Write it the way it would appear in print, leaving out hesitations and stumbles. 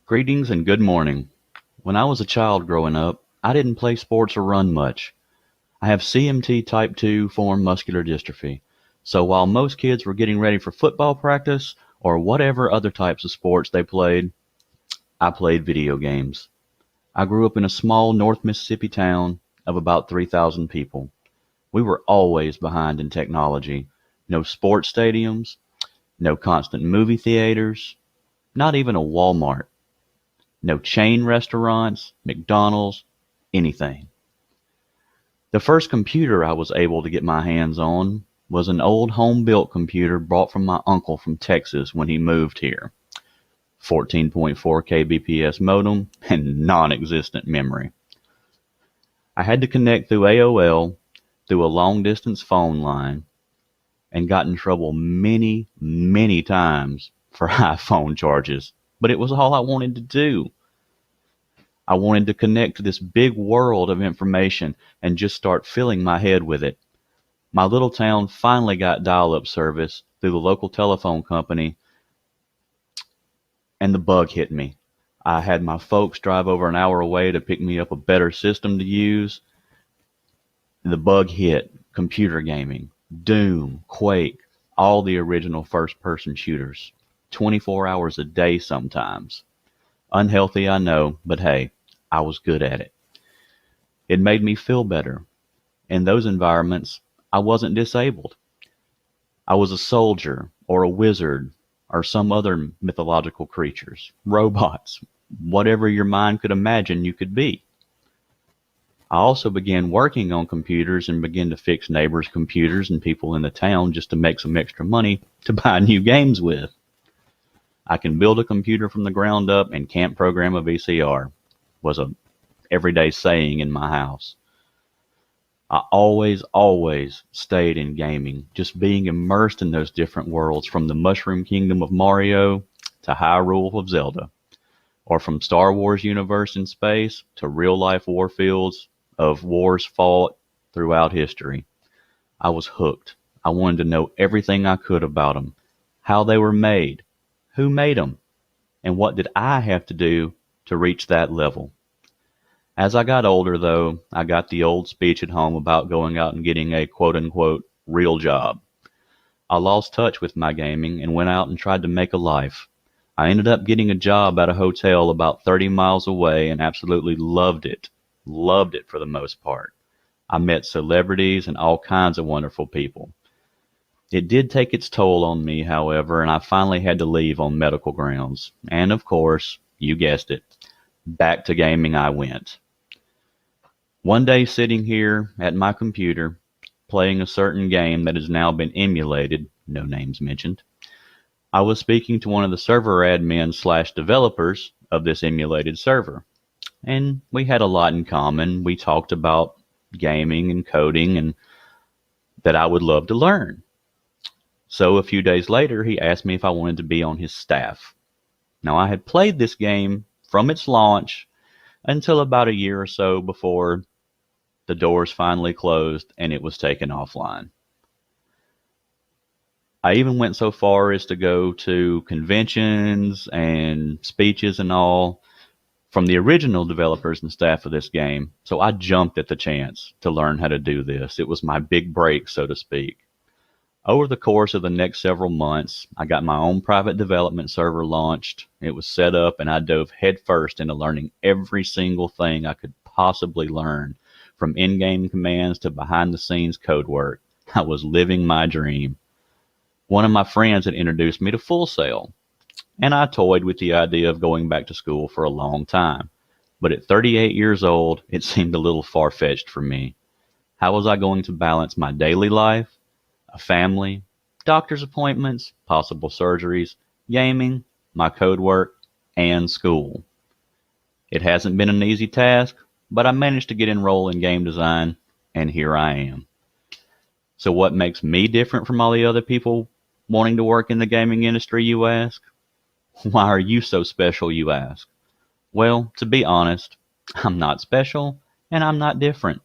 Greetings and good morning. When I was a child growing up, I didn't play sports or run much. I have CMT type 2 form muscular dystrophy. So while most kids were getting ready for football practice or whatever other types of sports they played, I played video games. I grew up in a small North Mississippi town of about 3,000 people. We were always behind in technology. No sports stadiums, no constant movie theaters, not even a Walmart. No chain restaurants, McDonald's, anything. The first computer I was able to get my hands on was an old home-built computer brought from my uncle from Texas when he moved here. 14.4 kbps modem and non-existent memory. I had to connect through AOL through a long-distance phone line and got in trouble many, many times for high phone charges, but it was all I wanted to do. I wanted to connect to this big world of information and just start filling my head with it. My little town finally got dial-up service through the local telephone company, and the bug hit me. I had my folks drive over an hour away to pick me up a better system to use. The bug hit. Computer gaming, Doom, Quake, all the original first-person shooters. 24 hours a day sometimes. Unhealthy, I know, but hey, I was good at it. It made me feel better. In those environments, I wasn't disabled. I was a soldier or a wizard or some other mythological creatures, robots, whatever your mind could imagine you could be. I also began working on computers and began to fix neighbors' computers and people in the town just to make some extra money to buy new games with. I can build a computer from the ground up and can't program a VCR, was a everyday saying in my house. I always stayed in gaming, just being immersed in those different worlds, from the Mushroom Kingdom of Mario to Hyrule of Zelda, or from Star Wars universe in space to real-life warfields of wars fought throughout history. I was hooked. I wanted to know everything I could about them, how they were made, who made them, and what did I have to do to reach that level. As I got older, though, I got the old speech at home about going out and getting a quote-unquote real job. I lost touch with my gaming and went out and tried to make a life. I ended up getting a job at a hotel about 30 miles away and absolutely loved it. Loved it for the most part. I met celebrities and all kinds of wonderful people. It did take its toll on me, however, and I finally had to leave on medical grounds. And of course, you guessed it, back to gaming I went. One day, sitting here at my computer, playing a certain game that has now been emulated, no names mentioned, I was speaking to one of the server admins/developers of this emulated server, and we had a lot in common. We talked about gaming and coding and that I would love to learn. So a few days later, he asked me if I wanted to be on his staff. Now, I had played this game from its launch until about a year or so before the doors finally closed and it was taken offline. I even went so far as to go to conventions and speeches and all from the original developers and staff of this game, so I jumped at the chance to learn how to do this. It was my big break, so to speak. Over the course of the next several months, I got my own private development server launched. It was set up, and I dove headfirst into learning every single thing I could possibly learn, from in-game commands to behind-the-scenes code work. I was living my dream. One of my friends had introduced me to Full Sail, and I toyed with the idea of going back to school for a long time. But at 38 years old, it seemed a little far-fetched for me. How was I going to balance my daily life, a family, doctor's appointments, possible surgeries, gaming, my code work, and school? It hasn't been an easy task, but I managed to get enrolled in game design, and here I am. So what makes me different from all the other people wanting to work in the gaming industry, you ask? Why are you so special, you ask? Well, to be honest, I'm not special, and I'm not different.